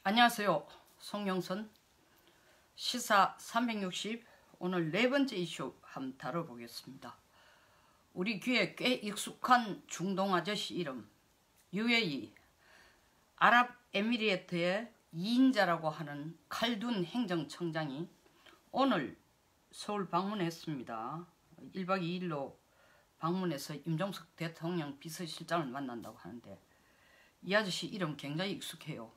안녕하세요. 송영선 시사 360 오늘 네 번째 이슈 한번 다뤄보겠습니다. 우리 귀에 꽤 익숙한 중동 아저씨 이름 UAE 아랍에미리트의 2인자라고 하는 칼둔 행정청장이 오늘 서울 방문했습니다. 1박 2일로 방문해서 임종석 대통령 비서실장을 만난다고 하는데 이 아저씨 이름 굉장히 익숙해요.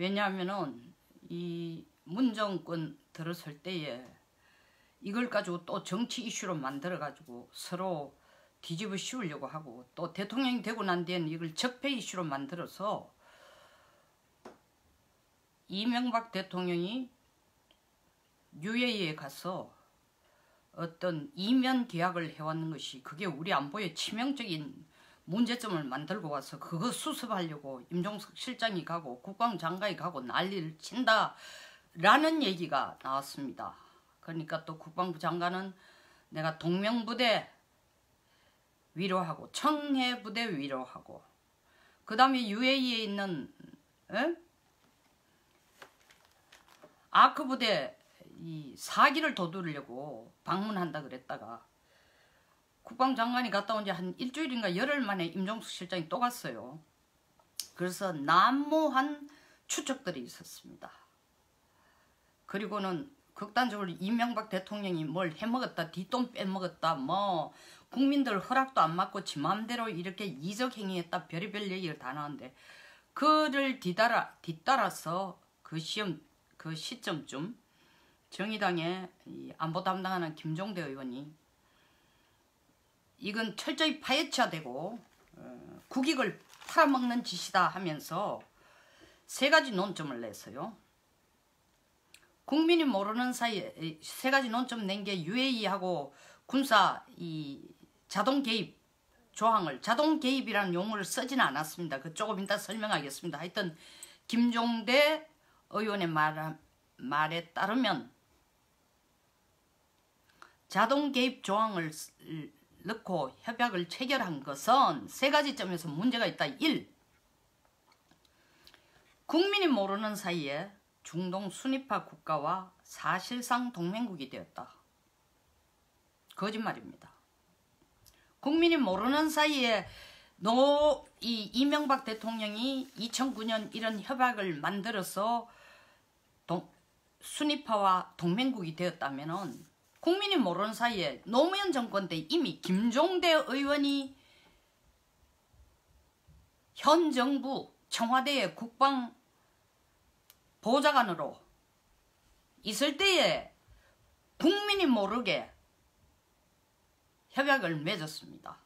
왜냐하면은 이 문정권 들어설 때에 이걸 가지고 또 정치 이슈로 만들어 가지고 서로 뒤집어 씌우려고 하고 또 대통령이 되고 난 뒤에는 이걸 적폐 이슈로 만들어서 이명박 대통령이 UAE에 가서 어떤 이면 계약을 해왔는 것이 그게 우리 안보에 치명적인 문제점을 만들고 와서 그거 수습하려고 임종석 실장이 가고 국방장관이 가고 난리를 친다라는 얘기가 나왔습니다. 그러니까 또 국방부 장관은 내가 동명부대 위로하고 청해부대 위로하고 그 다음에 UAE에 있는 아크부대 이 사기를 도두려고 방문한다 그랬다가 국방장관이 갔다 온 지 한 일주일인가 열흘 만에 임종석 실장이 또 갔어요. 그래서 난무한 추측들이 있었습니다. 그리고는 극단적으로 이명박 대통령이 뭘 해먹었다, 뒷돈 빼먹었다, 뭐 국민들 허락도 안 받고 지 맘대로 이렇게 이적 행위했다, 별의별 얘기를 다 나왔는데 그를 뒤따라서 그 시점쯤 정의당의 안보 담당하는 김종대 의원이 이건 철저히 파헤쳐야 되고 국익을 팔아먹는 짓이다 하면서 세 가지 논점을 냈어요. 국민이 모르는 사이에 세 가지 논점 낸 게 UAE하고 군사 이 자동 개입 조항을 자동 개입이라는 용어를 쓰지는 않았습니다. 그 조금 이따 설명하겠습니다. 하여튼 김종대 의원의 말에 따르면 자동 개입 조항을 넣고 협약을 체결한 것은 세 가지 점에서 문제가 있다. 1. 국민이 모르는 사이에 중동 순위파 국가와 사실상 동맹국이 되었다. 거짓말입니다. 국민이 모르는 사이에 이명박 대통령이 2009년 이런 협약을 만들어서 순위파와 동맹국이 되었다면은 국민이 모르는 사이에 노무현 정권 때 이미 김종대 의원이 현 정부 청와대의 국방보좌관으로 있을 때에 국민이 모르게 협약을 맺었습니다.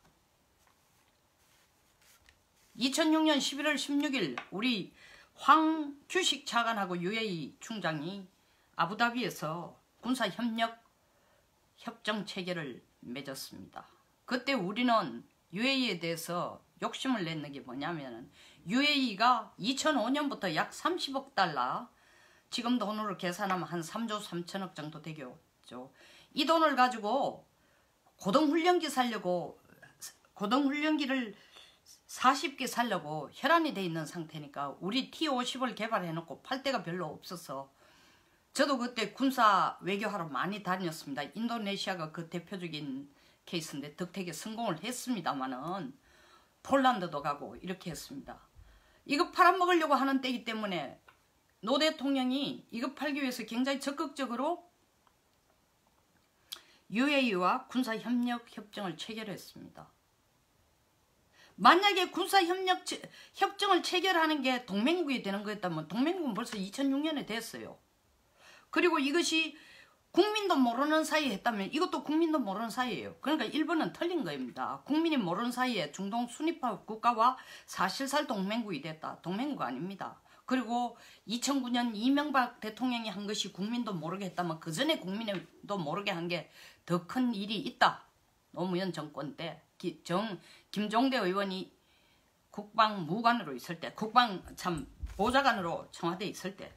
2006년 11월 16일 우리 황규식 차관하고 UAE 총장이 아부다비에서 군사협력 협정 체결을 맺었습니다. 그때 우리는 UAE에 대해서 욕심을 냈는 게 뭐냐면 UAE가 2005년부터 약 30억 달러 지금 돈으로 계산하면 한 3조 3천억 정도 되겠죠. 이 돈을 가지고 고등훈련기 살려고 고등훈련기를 40개 살려고 혈안이 돼 있는 상태니까 우리 T-50을 개발해놓고 팔 데가 별로 없어서 저도 그때 군사 외교하러 많이 다녔습니다. 인도네시아가 그 대표적인 케이스인데 덕택에 성공을 했습니다만은 폴란드도 가고 이렇게 했습니다. 이거 팔아먹으려고 하는 때이기 때문에 노 대통령이 이거 팔기 위해서 굉장히 적극적으로 UAE와 군사협력 협정을 체결했습니다. 만약에 군사협정을 체결하는 게 동맹국이 되는 거였다면 동맹국은 벌써 2006년에 됐어요. 그리고 이것이 국민도 모르는 사이에 했다면 이것도 국민도 모르는 사이에요. 그러니까 일본은 틀린 겁니다. 국민이 모르는 사이에 중동 순위파 국가와 사실상 동맹국이 됐다. 동맹국 아닙니다. 그리고 2009년 이명박 대통령이 한 것이 국민도 모르게 했다면 그 전에 국민도 모르게 한 게 더 큰 일이 있다. 노무현 정권 때 김종대 의원이 국방무관으로 있을 때 보좌관으로 청와대에 있을 때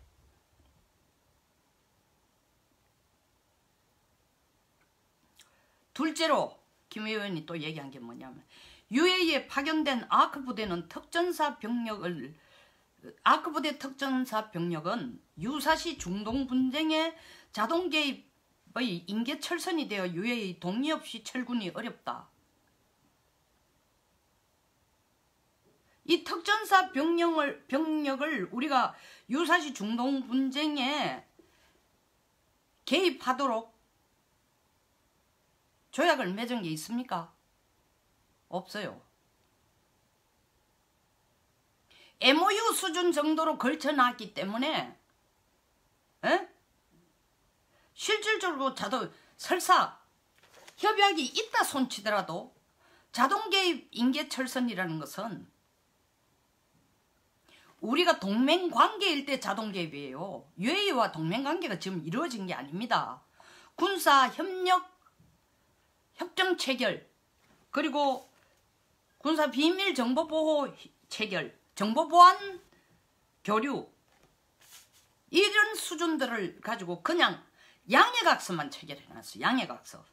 둘째로 김 의원이 또 얘기한 게 뭐냐면 UAE에 파견된 아크 부대는 특전사 병력을 아크부대 특전사 병력은 유사시 중동 분쟁에 자동 개입의 인계철선이 되어 UAE 동의 없이 철군이 어렵다. 이 특전사 병력을 우리가 유사시 중동 분쟁에 개입하도록 조약을 맺은 게 있습니까? 없어요. MOU 수준 정도로 걸쳐놨기 때문에 실질적으로 설사 협약이 있다 손치더라도 자동 개입 인계철선이라는 것은 우리가 동맹관계일 때 자동 개입이에요. UAE와 동맹관계가 지금 이루어진 게 아닙니다. 군사 협력 협정 체결, 그리고 군사 비밀 정보 보호 체결, 정보 보안 교류, 이런 수준들을 가지고 그냥 양해각서만 체결해놨어요. 양해각서.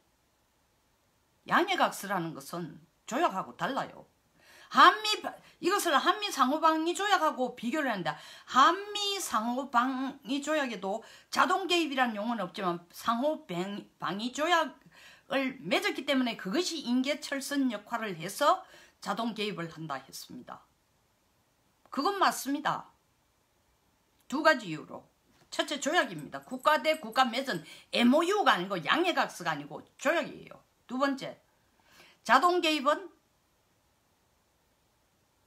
양해각서라는 것은 조약하고 달라요. 이것을 한미 상호방위 조약하고 비교를 한다. 한미 상호방위 조약에도 자동 개입이라는 용어는 없지만 상호방위 조약을 맺었기 때문에 그것이 인계철선 역할을 해서 자동 개입을 한다 했습니다. 그건 맞습니다. 두 가지 이유로. 첫째, 조약입니다. 국가 대 국가 맺은 MOU가 아니고 양해각서가 아니고 조약이에요. 두 번째, 자동 개입은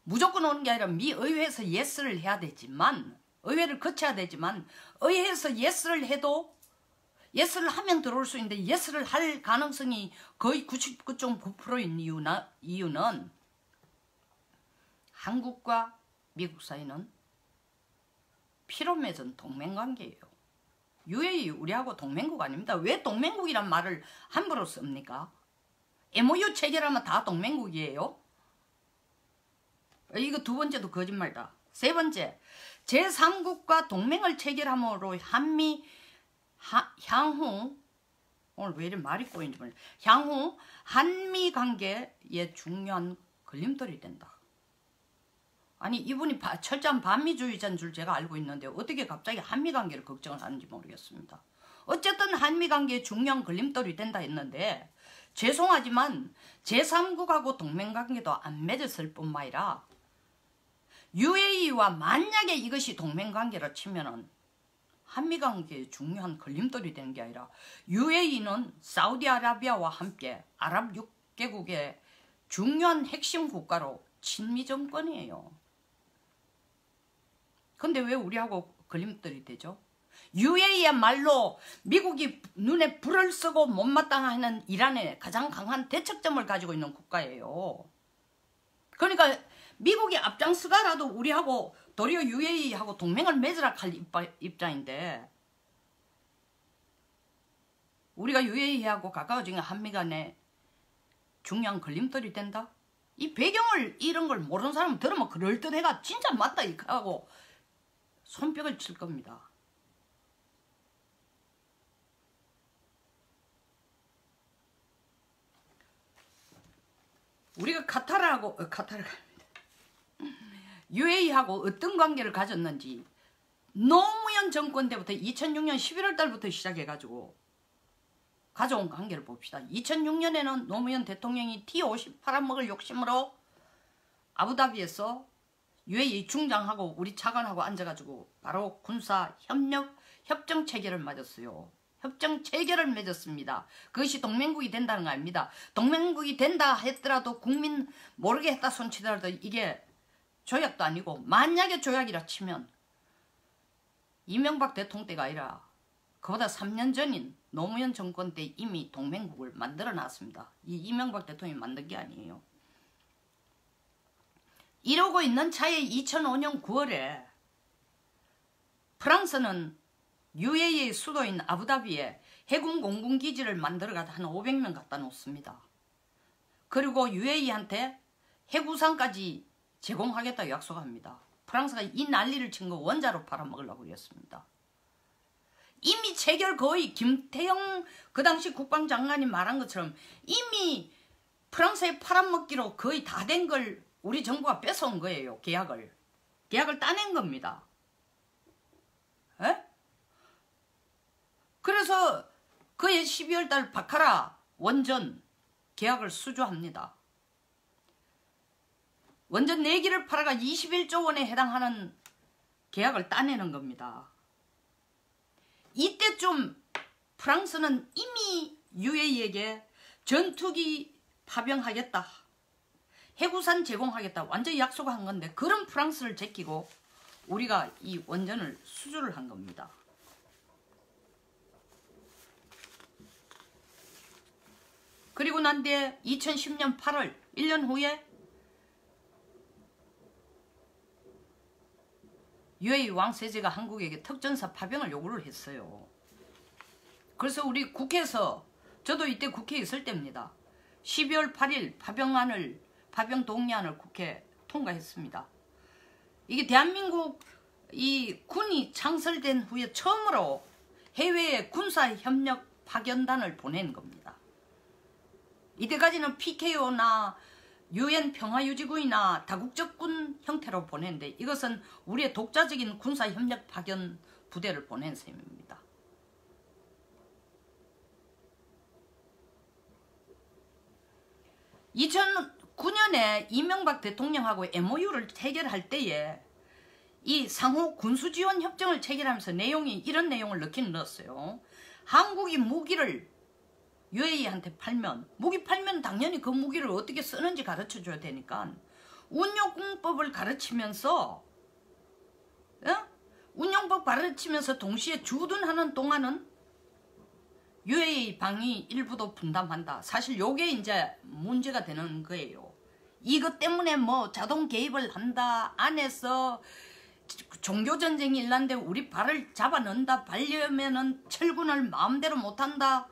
무조건 오는 게 아니라 미 의회에서 예스를 해야 되지만, 의회를 거쳐야 되지만, 의회에서 예스를 해도 예스를 하면 들어올 수 있는데 예스를 할 가능성이 거의 99.9%인 이유는 한국과 미국 사이는 피로 맺은 동맹관계예요. UAE 우리하고 동맹국 아닙니다. 왜 동맹국이란 말을 함부로 씁니까? MOU 체결하면 다 동맹국이에요. 이거 두 번째도 거짓말이다. 세 번째, 제3국과 동맹을 체결함으로 향후, 오늘 왜 이렇게 말이 꼬이는지 몰라요. 향후 한미 관계에 중요한 걸림돌이 된다. 아니, 이분이 철저한 반미주의자인 줄 제가 알고 있는데 어떻게 갑자기 한미 관계를 걱정을 하는지 모르겠습니다. 어쨌든 한미 관계에 중요한 걸림돌이 된다 했는데, 죄송하지만 제3국하고 동맹관계도 안 맺었을 뿐만 아니라 UAE와 만약에 이것이 동맹관계로 치면은 한미관계에 중요한 걸림돌이 되는 게 아니라 UAE는 사우디아라비아와 함께 아랍 6개국의 중요한 핵심 국가로 친미 정권이에요. 근데 왜 우리하고 걸림돌이 되죠? UAE야말로 미국이 눈에 불을 쓰고 못마땅하는 이란의 가장 강한 대척점을 가지고 있는 국가예요. 그러니까 미국이 앞장서가라도 우리하고 도리어 UAE하고 동맹을 맺으라 할 입장인데, 우리가 UAE하고 가까워지면 한미 간에 중요한 걸림돌이 된다? 이 배경을 이런 걸 모르는 사람은 들으면 그럴듯해가 진짜 맞다 이렇게 하고 손뼉을 칠 겁니다. 우리가 UAE하고 어떤 관계를 가졌는지 노무현 정권 때부터 2006년 11월 달부터 시작해가지고 가져온 관계를 봅시다. 2006년에는 노무현 대통령이 T-50 팔아먹을 욕심으로 아부다비에서 UAE 중장하고 우리 차관하고 앉아가지고 바로 군사 협정 체결을 맺었어요. 협정 체결을 맺었습니다. 그것이 동맹국이 된다는 거 아닙니다. 동맹국이 된다 했더라도 국민 모르게 했다 손치더라도 이게 조약도 아니고, 만약에 조약이라 치면 이명박 대통령 때가 아니라 그보다 3년 전인 노무현 정권 때 이미 동맹국을 만들어 놨습니다. 이 이명박 대통령이 만든 게 아니에요. 이러고 있는 차에 2005년 9월에 프랑스는 UAE 수도인 아부다비에 해군 공군기지를 만들어가다 한 500명 갖다 놓습니다. 그리고 UAE한테 해구상까지 제공하겠다고 약속합니다. 프랑스가 이 난리를 친 거 원자로 팔아먹으려고 했습니다. 이미 체결 거의 김태형 그 당시 국방장관이 말한 것처럼 이미 프랑스에 팔아먹기로 거의 다 된 걸 우리 정부가 뺏어온 거예요. 계약을. 계약을 따낸 겁니다. 에? 그래서 그해 12월달 바카라 원전 계약을 수주합니다. 원전 4기를 팔아가 21조 원에 해당하는 계약을 따내는 겁니다. 이때쯤 프랑스는 이미 UAE에게 전투기 파병하겠다, 해구산 제공하겠다 완전히 약속한 건데, 그런 프랑스를 제끼고 우리가 이 원전을 수주를 한 겁니다. 그리고 난 뒤에 2010년 8월 1년 후에 UAE 왕세제가 한국에게 특전사 파병을 요구를 했어요. 그래서 우리 국회에서, 저도 이때 국회에 있을 때입니다. 12월 8일 파병 동의안을 국회에 통과했습니다. 이게 대한민국 이 군이 창설된 후에 처음으로 해외에 군사협력 파견단을 보낸 겁니다. 이때까지는 PKO나 UN 평화유지군이나 다국적 군 형태로 보냈는데, 이것은 우리의 독자적인 군사협력 파견 부대를 보낸 셈입니다. (2009년에) 이명박 대통령하고 MOU를 체결할 때에 이 상호 군수지원 협정을 체결하면서 내용이 이런 내용을 넣었어요. 한국이 무기를 UAE한테 팔면, 무기 팔면 당연히 그 무기를 어떻게 쓰는지 가르쳐줘야 되니까 운용법을 가르치면서, 운용법 가르치면서 동시에 주둔하는 동안은 UAE 방위 일부도 분담한다. 사실 요게 이제 문제가 되는 거예요. 이것 때문에 뭐 자동 개입을 한다, 안에서 종교전쟁이 일어났는데 우리 발을 잡아 넣는다, 발려면은 철군을 마음대로 못한다,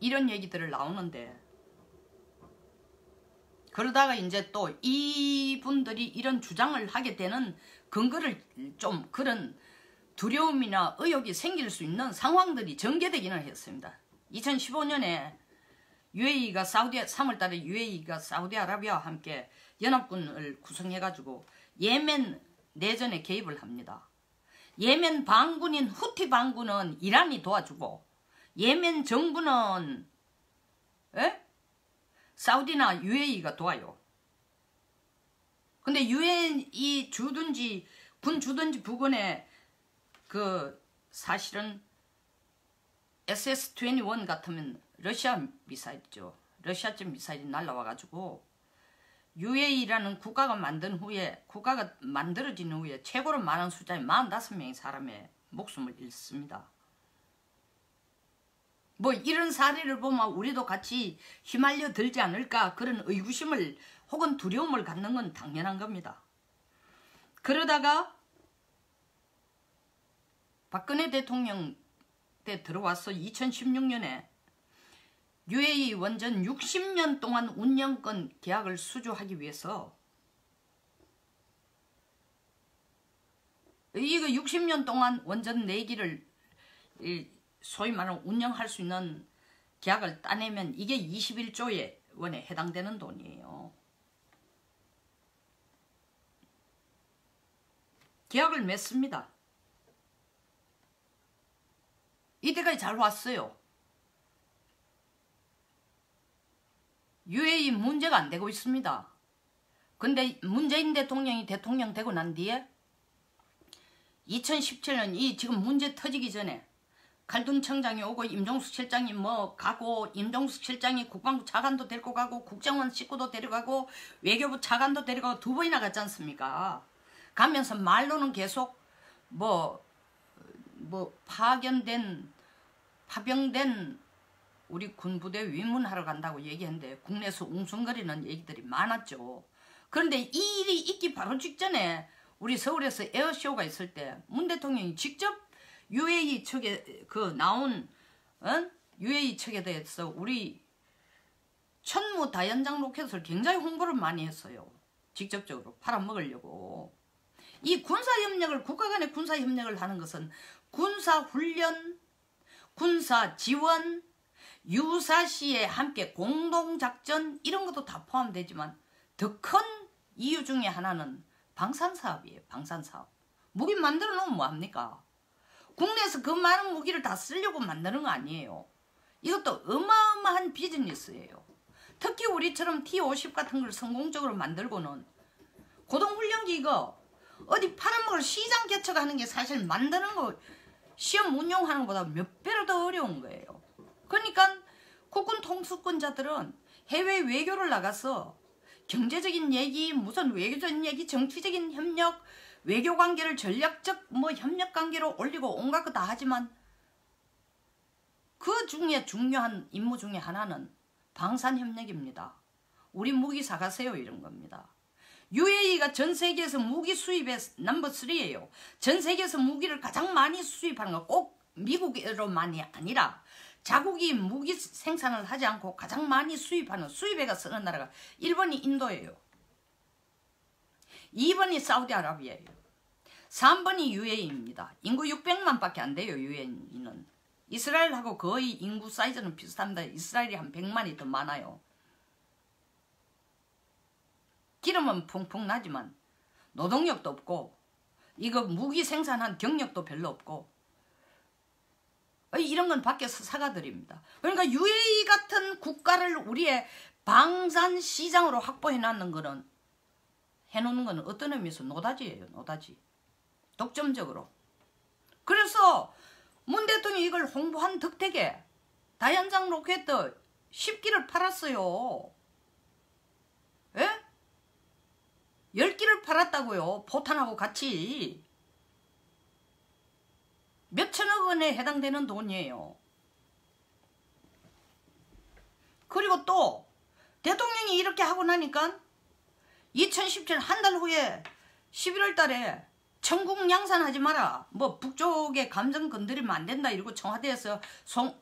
이런 얘기들을 나오는데, 그러다가 이제 또 이분들이 이런 주장을 하게 되는 근거를 좀, 그런 두려움이나 의혹이 생길 수 있는 상황들이 전개되기는 했습니다. 2015년에 UAE가 3월달에 UAE가 사우디아라비아와 함께 연합군을 구성해가지고 예멘 내전에 개입을 합니다. 예멘 반군인 후티 반군은 이란이 도와주고, 예멘 정부는 사우디나 UAE가 도와요. 근데 UAE 주둔지, 군 주둔지 부근에 그 사실은 SS-21 같으면 러시아 미사일이죠. 러시아제 미사일이 날라와가지고 UAE라는 국가가 만들어진 후에 최고로 많은 숫자의 45명의 사람의 목숨을 잃습니다. 뭐 이런 사례를 보면 우리도 같이 휘말려 들지 않을까, 그런 의구심을 혹은 두려움을 갖는 건 당연한 겁니다. 그러다가 박근혜 대통령 때 들어와서 2016년에 UAE 원전 60년 동안 운영권 계약을 수주하기 위해서, 이거 60년 동안 원전 4기를 소위 말하는 운영할 수 있는 계약을 따내면 이게 21조 원에 해당되는 돈이에요. 계약을 맺습니다. 이때까지 잘 왔어요. UAE 문제가 안 되고 있습니다. 근데 문재인 대통령이 대통령 되고 난 뒤에 2017년 이 지금 문제 터지기 전에 칼둔 청장이 오고 임종숙 실장이 뭐 가고, 임종숙 실장이 국방부 차관도 데리고 가고 국정원 식구도 데려가고 외교부 차관도 데려가고 2번이나 갔지 않습니까? 가면서 말로는 계속 파병된 우리 군부대 위문하러 간다고 얘기했는데 국내에서 웅성거리는 얘기들이 많았죠. 그런데 이 일이 있기 바로 직전에 우리 서울에서 에어쇼가 있을 때 문 대통령이 직접 UAE 측에 UAE 측에 대해서 우리 천무 다연장 로켓을 굉장히 홍보를 많이 했어요. 직접적으로 팔아먹으려고. 이 군사협력을, 국가 간의 군사협력을 하는 것은 군사훈련, 군사지원, 유사시에 함께 공동작전 이런 것도 다 포함되지만 더 큰 이유 중에 하나는 방산사업이에요. 방산사업. 무기 만들어 놓으면 뭐합니까? 국내에서 그 많은 무기를 다 쓰려고 만드는 거 아니에요. 이것도 어마어마한 비즈니스예요. 특히 우리처럼 T-50 같은 걸 성공적으로 만들고는 고등훈련기 이거 어디 팔아먹을 시장 개척하는 게 사실 만드는 거 시험 운용하는 것보다 몇 배로 더 어려운 거예요. 그러니까 국군 통수권자들은 해외 외교를 나가서 경제적인 얘기, 무슨 외교적인 얘기, 정치적인 협력, 외교 관계를 전략적 협력 관계로 올리고 온갖 거 다 하지만 그 중에 중요한 임무 중에 하나는 방산협력입니다. 우리 무기 사가세요 이런 겁니다. UAE가 전 세계에서 무기 수입의 넘버 3예요. 전 세계에서 무기를 가장 많이 수입하는 건 꼭 미국으로만이 아니라 자국이 무기 생산을 하지 않고 가장 많이 수입하는 수입해가 쓰는 나라가 1번이 인도예요. 2번이 사우디아라비아예요. 3번이 UAE입니다. 인구 600만 밖에 안 돼요. UAE는. 이스라엘하고 거의 인구 사이즈는 비슷합니다. 이스라엘이 한 100만이 더 많아요. 기름은 펑펑 나지만 노동력도 없고 이거 무기 생산한 경력도 별로 없고 이런 건 밖에서 사가드립니다. 그러니까 UAE 같은 국가를 우리의 방산 시장으로 확보해 놨는 거는 해놓는 거는 어떤 의미에서 노다지예요. 노다지. 독점적으로. 그래서 문 대통령이 이걸 홍보한 덕택에 다연장 로켓 10기를 팔았어요. 예? 10기를 팔았다고요. 포탄하고 같이. 몇천억 원에 해당되는 돈이에요. 그리고 또 대통령이 이렇게 하고 나니까 2017 한 달 후에 11월 달에 청국 양산하지 마라. 북쪽의 감정 건드리면 안 된다. 이러고 청와대에서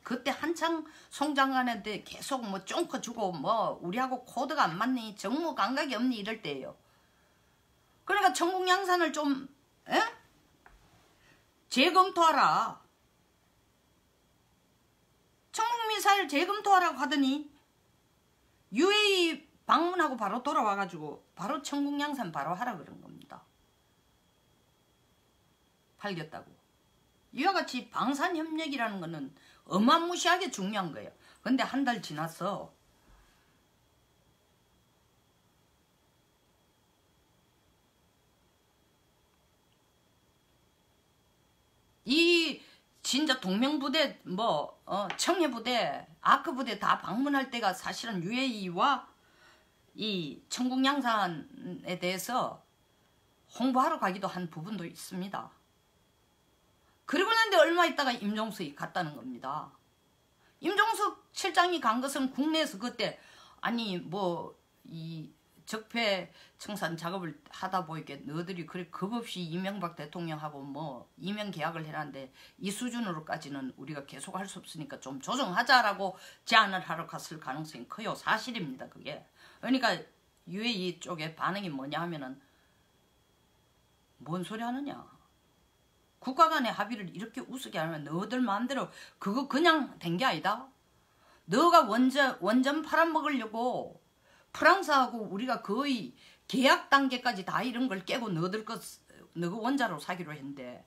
그때 한창 송 장관한테 계속 쫑커 주고 우리하고 코드가 안 맞니? 정무 감각이 없니? 이럴 때예요. 그러니까 청국 양산을 좀 재검토하라. 청국 미사일 재검토하라고 하더니 UAE 방문하고 바로 돌아와가지고 바로 청국 양산 바로 하라 그런 겁니다. 팔겠다고. 이와 같이 방산협력이라는 거는 어마무시하게 중요한 거예요. 근데 한 달 지났어. 이 진짜 동명부대 청해부대 아크부대 다 방문할 때가 사실은 UAE와 이 청국양산에 대해서 홍보하러 가기도 한 부분도 있습니다. 그리고 난데 얼마 있다가 임종석이 갔다는 겁니다. 임종석 실장이 간 것은 국내에서 그때 이 적폐 청산 작업을 하다 보니까 너희들이 그래 겁없이 이명박 대통령하고 이명 계약을 해놨는데 이 수준으로까지는 우리가 계속 할 수 없으니까 좀 조정하자라고 제안을 하러 갔을 가능성이 커요. 사실입니다. 그게. 그러니까 UAE 쪽의 반응이 뭐냐 하면은 뭔 소리 하느냐. 국가 간의 합의를 이렇게 우습게 하면 너희들 마음대로 그거 그냥 된 게 아니다. 너가 원전 팔아먹으려고 프랑스하고 우리가 거의 계약 단계까지 다 이런 걸 깨고 너가 원자로 사기로 했는데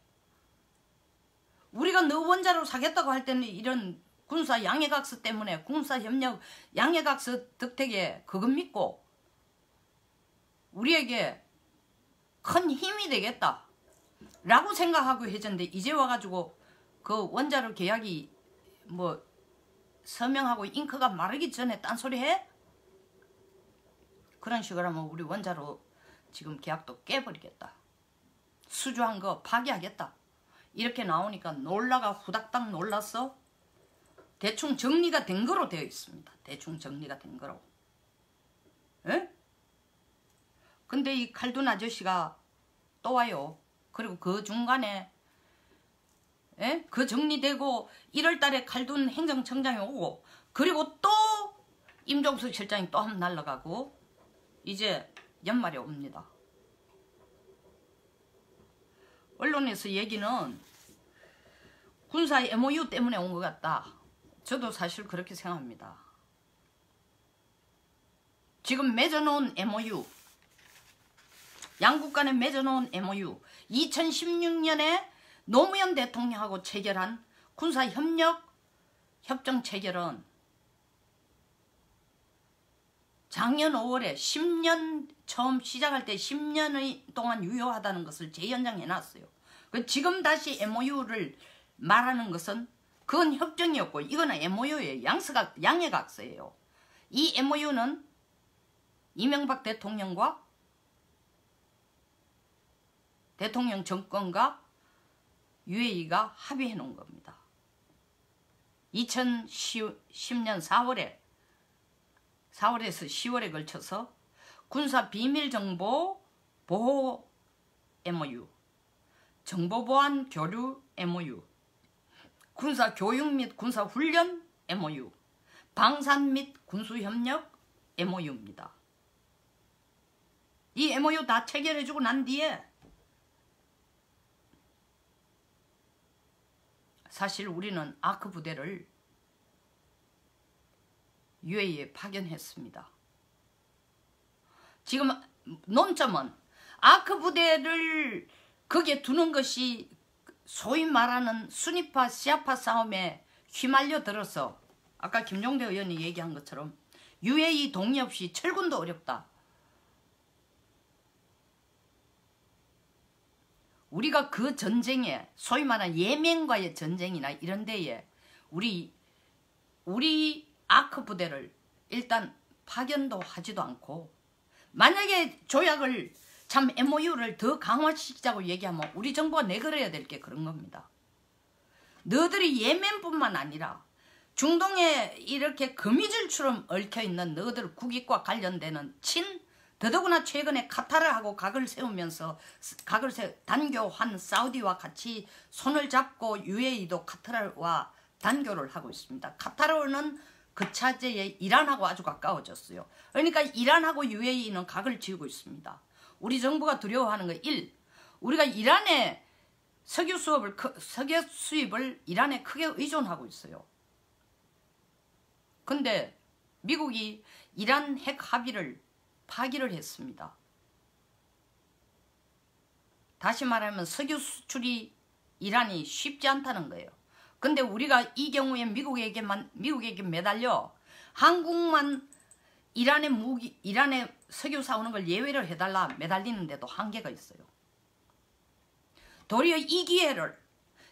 우리가 너 원자로 사겠다고 할 때는 이런 군사 양해각서 때문에 군사협력 양해각서 덕택에 그것 믿고 우리에게 큰 힘이 되겠다 라고 생각하고 해줬는데 이제 와가지고 그 원자로 계약이 서명하고 잉크가 마르기 전에 딴소리 해? 그런 식으로 하면 우리 원자로 지금 계약도 깨버리겠다. 수주한 거 파기하겠다. 이렇게 나오니까 놀라가 후닥닥 놀랐어. 대충 정리가 된 거로 되어 있습니다. 대충 정리가 된 거로. 에? 근데 이 칼둔 아저씨가 또 와요. 그리고 그 중간에 그 정리되고 1월 달에 칼둔 행정청장이 오고 그리고 또 임종석 실장이 또 한 번 날아가고 이제 연말에 옵니다. 언론에서 얘기는 군사 MOU 때문에 온 것 같다. 저도 사실 그렇게 생각합니다. 지금 맺어놓은 MOU 양국 간에 맺어놓은 MOU, 2016년에 노무현 대통령하고 체결한 군사협력 협정 체결은 작년 5월에 10년 처음 시작할 때 10년 동안 유효하다는 것을 재연장해 놨어요. 지금 다시 MOU를 말하는 것은 그건 협정이었고 이거는 MOU예요. 양해각서예요. 이 MOU는 이명박 대통령과 대통령 정권과 UAE가 합의해 놓은 겁니다. 2010년 4월에서 10월에 걸쳐서 군사 비밀정보 보호 MOU, 정보보안 교류 MOU, 군사 교육 및 군사 훈련 MOU, 방산 및 군수협력 MOU입니다. 이 MOU 다 체결해주고 난 뒤에 사실 우리는 아크 부대를 UAE에 파견했습니다. 지금 논점은 아크 부대를 거기에 두는 것이 소위 말하는 순위파 시아파 싸움에 휘말려 들어서 아까 김종대 의원이 얘기한 것처럼 UAE 동의 없이 철군도 어렵다. 우리가 그 전쟁에 소위 말하는 예멘과의 전쟁이나 이런 데에 우리 아크 부대를 일단 파견도 하지도 않고 만약에 조약을 참 MOU를 더 강화시키자고 얘기하면 우리 정부가 내걸어야 될 게 그런 겁니다. 너들이 예멘뿐만 아니라 중동에 이렇게 거미줄처럼 얽혀있는 너들 국익과 관련되는 더더구나 최근에 카타르하고 각을 세우면서 단교한 사우디와 같이 손을 잡고 UAE도 카타르와 단교를 하고 있습니다. 카타르는 그 차제에 이란하고 아주 가까워졌어요. 그러니까 이란하고 UAE는 각을 지우고 있습니다. 우리 정부가 두려워하는 거 1. 우리가 이란의 석유 수입을 이란에 크게 의존하고 있어요. 근데 미국이 이란 핵 합의를 파기를 했습니다. 다시 말하면 석유 수출이 이란이 쉽지 않다는 거예요. 근데 우리가 이 경우에 미국에게 매달려 한국만 이란에 석유 사오는 걸 예외를 해달라 매달리는데도 한계가 있어요. 도리어 이 기회를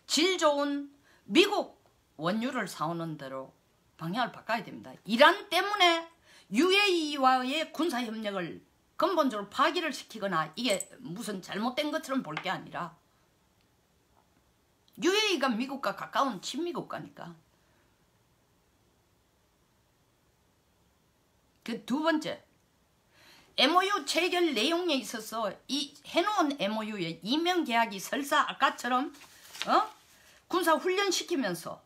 질 좋은 미국 원유를 사오는 대로 방향을 바꿔야 됩니다. 이란 때문에 UAE와의 군사협력을 근본적으로 파기를 시키거나 이게 무슨 잘못된 것처럼 볼 게 아니라 UAE가 미국과 가까운 친미국가니까. 그 두 번째, MOU 체결 내용에 있어서 이 해놓은 MOU에 이명계약이 설사 아까처럼 군사 훈련시키면서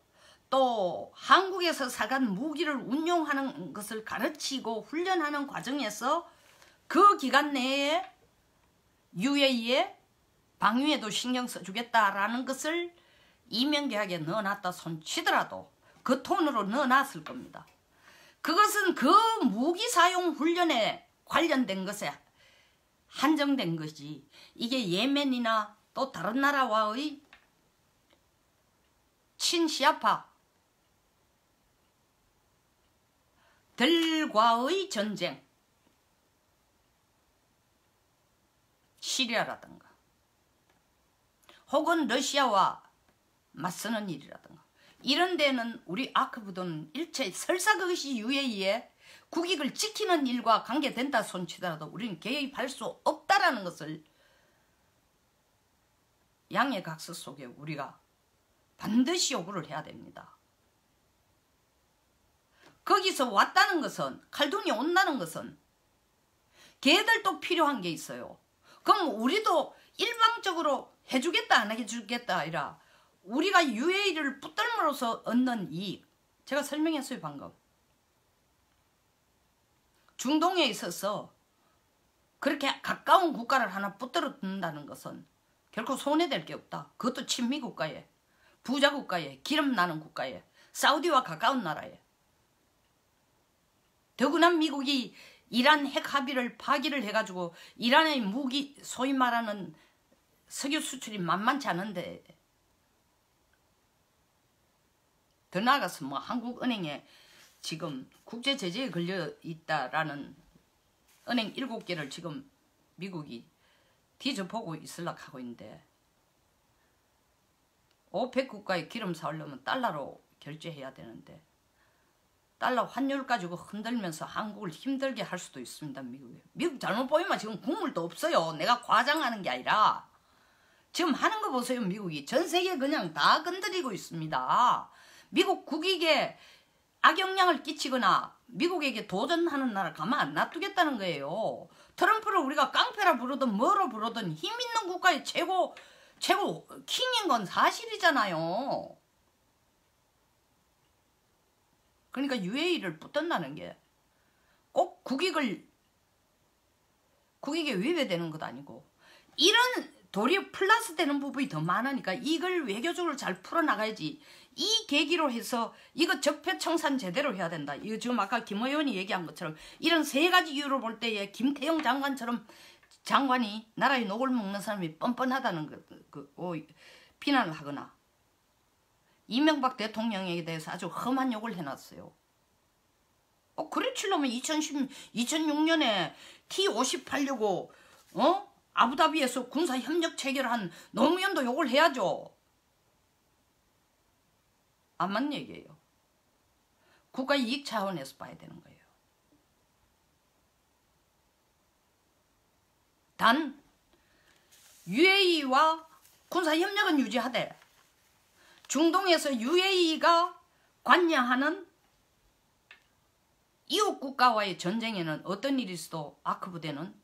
또 한국에서 사간 무기를 운용하는 것을 가르치고 훈련하는 과정에서 그 기간 내에 UAE에 방위에도 신경 써주겠다라는 것을 이명계약에 넣어놨다 손치더라도 그 톤으로 넣어놨을 겁니다. 그것은 그 무기 사용 훈련에 관련된 것에 한정된 것이 이게 예멘이나 또 다른 나라와의 친시아파 들과의 전쟁, 시리아라든가 혹은 러시아와 맞서는 일이라든가 이런 데는 우리 아크 부대는 일체 설사 그것이 UAE에 국익을 지키는 일과 관계된다 손치더라도 우리는 개입할 수 없다라는 것을 양해각서 속에 우리가 반드시 요구를 해야 됩니다. 거기서 왔다는 것은 칼둔이 온다는 것은 걔들도 필요한 게 있어요. 그럼 우리도 일방적으로 해주겠다 안 해주겠다 아니라 우리가 UAE를 붙들므로써 얻는 이익 제가 설명했어요 방금. 중동에 있어서 그렇게 가까운 국가를 하나 붙들어 둔다는 것은 결코 손해될 게 없다. 그것도 친미 국가에 부자 국가에 기름 나는 국가에 사우디와 가까운 나라에 더구나 미국이 이란 핵 합의를 파기를 해가지고 이란의 무기 소위 말하는 석유 수출이 만만치 않은데 더 나아가서 뭐 한국은행에 지금 국제 제재에 걸려 있다라는 은행 7개를 지금 미국이 뒤져보고 있으려고 하고 있는데 오펙 국가에 기름 사오려면 달러로 결제해야 되는데 달러 환율 가지고 흔들면서 한국을 힘들게 할 수도 있습니다. 미국에. 미국 잘못 보이면 지금 국물도 없어요. 내가 과장하는 게 아니라 지금 하는 거 보세요. 미국이 전 세계 그냥 다 건드리고 있습니다. 미국 국익에 악영향을 끼치거나 미국에게 도전하는 나라 가만 안 놔두겠다는 거예요. 트럼프를 우리가 깡패라 부르든 뭐로 부르든 힘 있는 국가의 최고 킹인 건 사실이잖아요. 그러니까 UAE를 붙든다는 게 꼭 국익에 위배되는 것도 아니고 이런 도리어 플러스 되는 부분이 더 많으니까 이걸 외교적으로 잘 풀어나가야지. 이 계기로 해서 이거 적폐청산 제대로 해야 된다. 이거 지금 아까 김 의원이 얘기한 것처럼 이런 3가지 이유로 볼 때에 김태형 장관이 나라의 녹을 먹는 사람이 뻔뻔하다는 비난을 하거나 이명박 대통령에 대해서 아주 험한 욕을 해놨어요. 그래 치려면 2006년에 T-50 하려고 아부다비에서 군사협력 체결한 노무현도 욕을 해야죠. 안 맞는 얘기예요. 국가 이익 차원에서 봐야 되는 거예요. 단 UAE와 군사협력은 유지하되 중동에서 UAE가 관여하는 이웃 국가와의 전쟁에는 어떤 일이 있어도 아크 부대는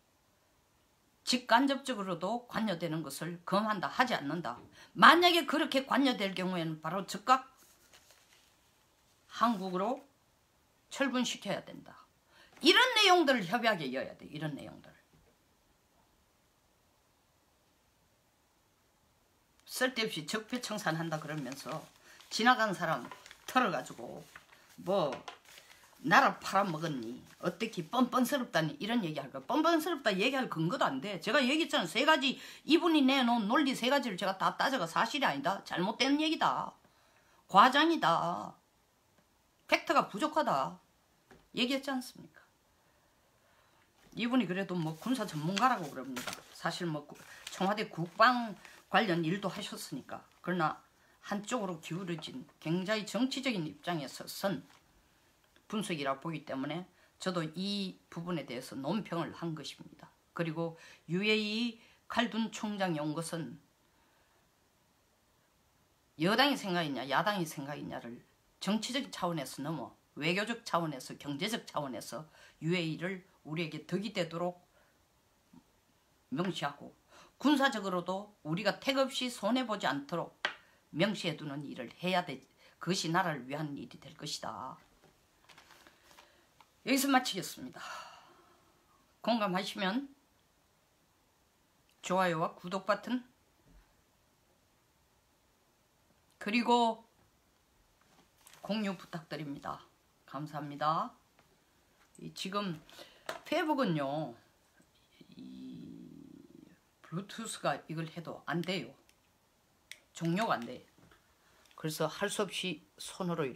직간접적으로도 관여되는 것을 검한다 하지 않는다. 만약에 그렇게 관여될 경우에는 바로 즉각 한국으로 철분시켜야 된다. 이런 내용들을 협약에 이어야 돼. 이런 내용들. 쓸데없이 적폐청산한다 그러면서 지나간 사람 털어가지고 뭐 나라 팔아먹었니? 어떻게 뻔뻔스럽다니 이런 얘기할 거. 뻔뻔스럽다 얘기할 근거도 안 돼. 제가 얘기했잖아요. 3가지 이분이 내놓은 논리 3가지를 제가 다 따져가 사실이 아니다. 잘못된 얘기다. 과장이다. 팩트가 부족하다. 얘기했지 않습니까? 이분이 그래도 뭐 군사 전문가라고 그럽니다. 사실 뭐 청와대 국방 관련 일도 하셨으니까. 그러나 한쪽으로 기울어진 굉장히 정치적인 입장에서 선 분석이라 보기 때문에 저도 이 부분에 대해서 논평을 한 것입니다. 그리고 UAE 칼둔 총장이 온 것은 여당이 생각이냐 야당이 생각이냐를 정치적 차원에서 넘어 외교적 차원에서 경제적 차원에서 UAE를 우리에게 덕이 되도록 명시하고 군사적으로도 우리가 택없이 손해보지 않도록 명시해두는 일을 해야 돼. 그것이 나라를 위한 일이 될 것이다. 여기서 마치겠습니다. 공감하시면 좋아요와 구독 버튼 그리고 공유 부탁드립니다. 감사합니다. 지금 페이북은요 이 블루투스가 이걸 해도 안 돼요. 종료가 안 돼요. 그래서 할 수 없이 손으로